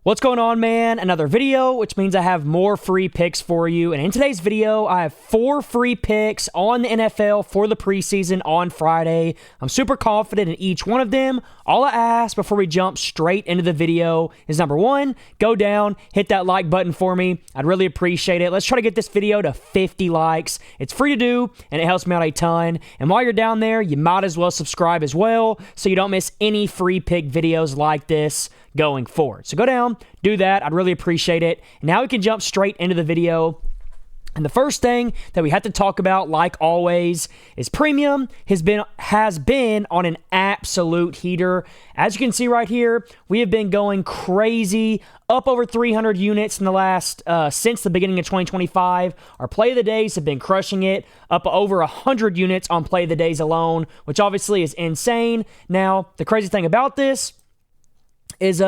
What's going on, man? Another video, which means I have more free picks for you. And in today's video, I have 4 free picks on the NFL for the preseason on Friday. I'm super confident in each one of them. All I ask before we jump straight into the video is number 1, go down, hit that like button for me. I'd really appreciate it. Let's try to get this video to 50 likes. It's free to do, and it helps me out a ton. And while you're down there, you might as well subscribe as well so you don't miss any free pick videos like this going forward. So go down, do that. I'd really appreciate it. Now we can jump straight into the video. And the first thing that we have to talk about, like always, is premium has been on an absolute heater. As you can see right here, we have been going crazy, up over 300 units in the last since the beginning of 2025. Our play of the days have been crushing it, up over 100 units on play of the days alone, which obviously is insane. Now, the crazy thing about this is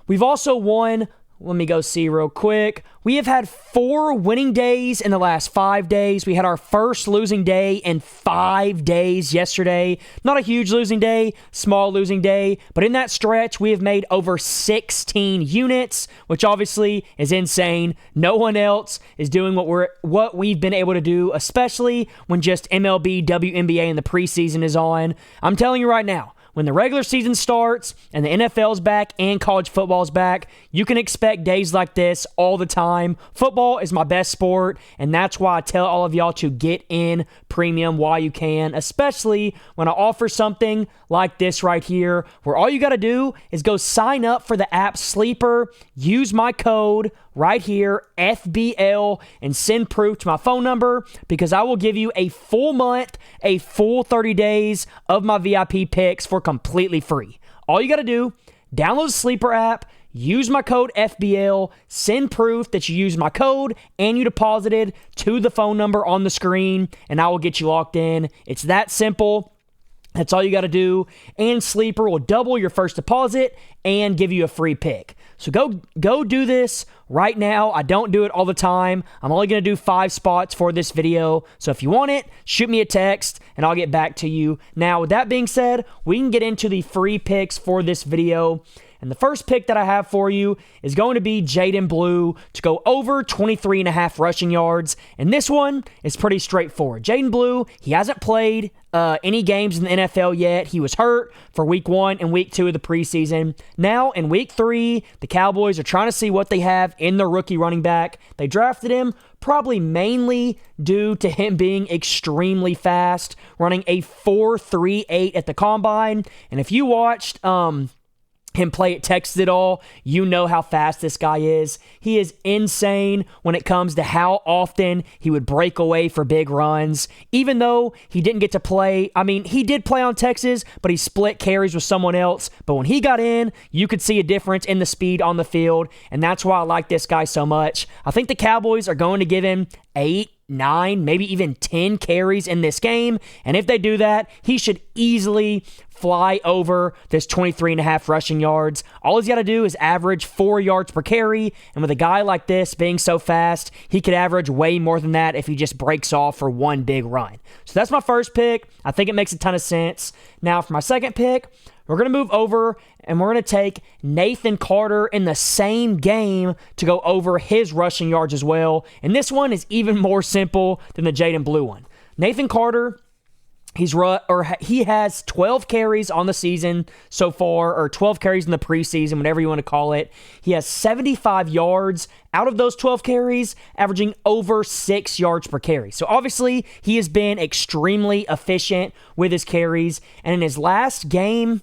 we've also won. Let me go see real quick. We have had 4 winning days in the last 5 days. We had our first losing day in 5 days yesterday. Not a huge losing day, small losing day, but in that stretch, we have made over 16 units, which obviously is insane. No one else is doing what we've been able to do, especially when just MLB, WNBA, and the preseason is on. I'm telling you right now, when the regular season starts and the NFL's back and college football's back, you can expect days like this all the time. Football is my best sport, and that's why I tell all of y'all to get in premium while you can, especially when I offer something like this right here, where all you got to do is go sign up for the app Sleeper, use my code right here, FBL, and send proof to my phone number, because I will give you a full month, a full 30 days of my VIP picks for completely free. All you got to do, download the Sleeper app, use my code FBL, send proof that you used my code and you deposited to the phone number on the screen, and I will get you locked in. It's that simple. That's all you got to do. And Sleeper will double your first deposit and give you a free pick. So go do this right now. I don't do it all the time. I'm only going to do 5 spots for this video. So if you want it, shoot me a text and I'll get back to you. Now, with that being said, we can get into the free picks for this video. And the first pick that I have for you is going to be Jaydon Blue to go over 23.5 rushing yards. And this one is pretty straightforward. Jaydon Blue, he hasn't played any games in the NFL yet. He was hurt for week 1 and week 2 of the preseason. Now, in week 3, the Cowboys are trying to see what they have in their rookie running back. They drafted him probably mainly due to him being extremely fast, running a 4.38 at the combine. And if you watched him play at Texas at all, you know how fast this guy is. He is insane when it comes to how often he would break away for big runs. Even though he didn't get to play, I mean, he did play on Texas, but he split carries with someone else. But when he got in, you could see a difference in the speed on the field, and that's why I like this guy so much. I think the Cowboys are going to give him 8, 9, maybe even 10 carries in this game. And if they do that, he should easily fly over this 23.5 rushing yards. All he's got to do is average 4 yards per carry. And with a guy like this being so fast, he could average way more than that if he just breaks off for one big run. So that's my first pick. I think it makes a ton of sense. Now for my second pick, we're going to move over and we're going to take Nathan Carter in the same game to go over his rushing yards as well. And this one is even more simple than the Jaydon Blue one. Nathan Carter, he has 12 carries on the season so far, or 12 carries in the preseason, whatever you want to call it. He has 75 yards out of those 12 carries, averaging over 6 yards per carry. So obviously, he has been extremely efficient with his carries. And in his last game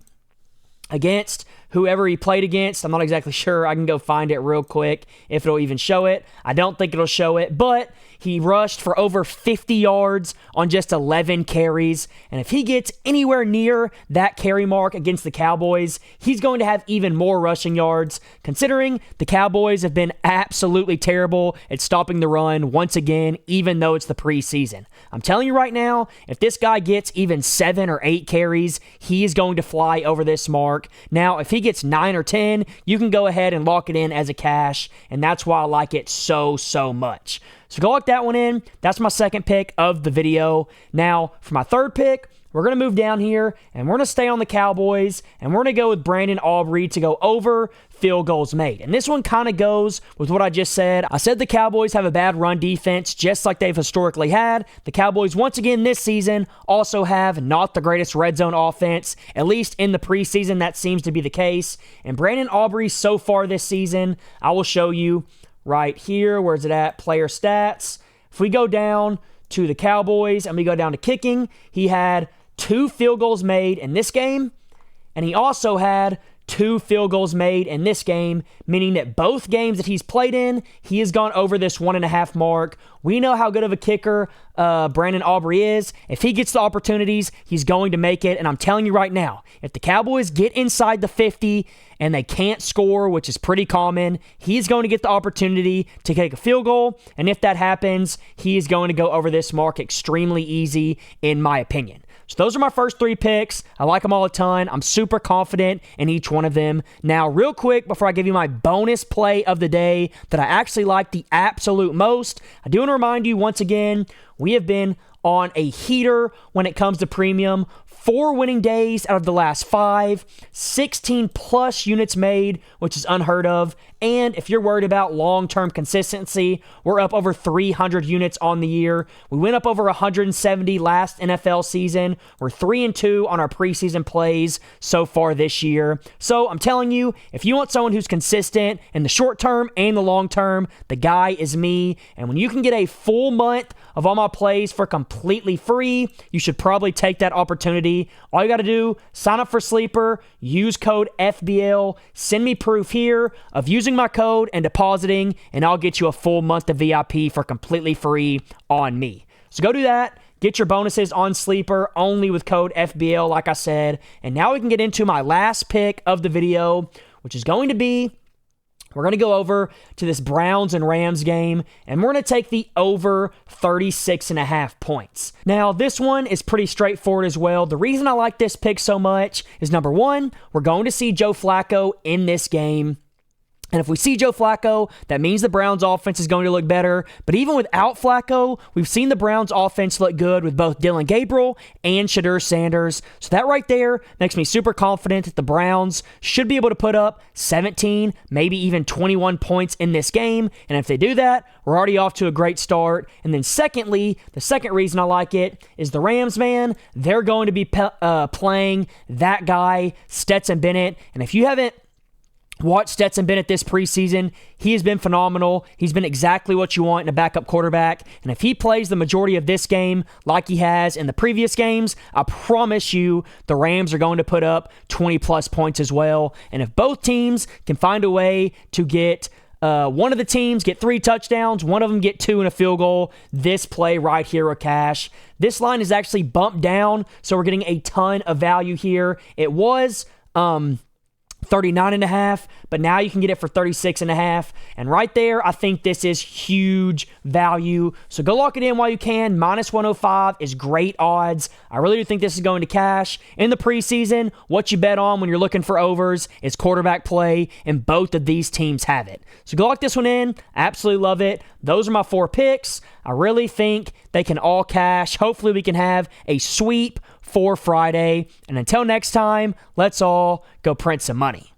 against whoever he played against, I'm not exactly sure. I can go find it real quick if it'll even show it. I don't think it'll show it, but he rushed for over 50 yards on just 11 carries. And if he gets anywhere near that carry mark against the Cowboys, he's going to have even more rushing yards, considering the Cowboys have been absolutely terrible at stopping the run once again, even though it's the preseason. I'm telling you right now, if this guy gets even 7 or 8 carries, he is going to fly over this mark. Now, if he gets 9 or 10, you can go ahead and lock it in as a cash, and that's why I like it so much. So go lock that one in. That's my second pick of the video. Now, for my third pick, we're going to move down here, and we're going to stay on the Cowboys, and we're going to go with Brandon Aubrey to go over field goals made. And this one kind of goes with what I just said. I said the Cowboys have a bad run defense, just like they've historically had. The Cowboys, once again this season, also have not the greatest red zone offense. At least in the preseason, that seems to be the case. And Brandon Aubrey so far this season, I will show you right here. Where's it at? Player stats. If we go down to the Cowboys and we go down to kicking, he had 2 field goals made in this game, and he also had 2 field goals made in this game, meaning that both games that he's played in, he has gone over this 1.5 mark. We know how good of a kicker Brandon Aubrey is. If he gets the opportunities, he's going to make it. And I'm telling you right now, if the Cowboys get inside the 50 and they can't score, which is pretty common, he's going to get the opportunity to take a field goal. And if that happens, he is going to go over this mark extremely easy, in my opinion. So those are my first 3 picks. I like them all a ton. I'm super confident in each one of them. Now, real quick, before I give you my bonus play of the day that I actually like the absolute most, I do want to remind you once again, we have been on a heater when it comes to premium. 4 winning days out of the last 5, 16 plus units made, which is unheard of. And if you're worried about long-term consistency, we're up over 300 units on the year. We went up over 170 last NFL season. We're 3-2 on our preseason plays so far this year. So I'm telling you, if you want someone who's consistent in the short term and the long term, the guy is me. And when you can get a full month of all my plays for completely free, you should probably take that opportunity. All you got to do, sign up for Sleeper, use code FBL, send me proof here of using my code and depositing, and I'll get you a full month of VIP for completely free on me. So go do that. Get your bonuses on Sleeper only with code FBL, like I said. And now we can get into my last pick of the video, which is going to be, we're going to go over to this Browns and Rams game, and we're going to take the over 36.5 points. Now, this one is pretty straightforward as well. The reason I like this pick so much is, number one, we're going to see Joe Flacco in this game. And if we see Joe Flacco, that means the Browns offense is going to look better. But even without Flacco, we've seen the Browns offense look good with both Dylan Gabriel and Shadur Sanders. So that right there makes me super confident that the Browns should be able to put up 17, maybe even 21 points in this game. And if they do that, we're already off to a great start. And then secondly, the second reason I like it is the Rams, man, they're going to be playing that guy, Stetson Bennett. And if you haven't watch Stetson Bennett this preseason, he has been phenomenal. He's been exactly what you want in a backup quarterback. And if he plays the majority of this game like he has in the previous games, I promise you the Rams are going to put up 20-plus points as well. And if both teams can find a way to get one of the teams get 3 touchdowns, one of them get 2 and a field goal, this play right here will cash. This line is actually bumped down, so we're getting a ton of value here. It was 39.5, but now you can get it for 36.5. And right there, I think this is huge value. So go lock it in while you can. Minus 105 is great odds. I really do think this is going to cash. In the preseason, what you bet on when you're looking for overs is quarterback play, and both of these teams have it. So go lock this one in. Absolutely love it. Those are my 4 picks. I really think they can all cash. Hopefully we can have a sweep for Friday. And until next time, let's all go print some money.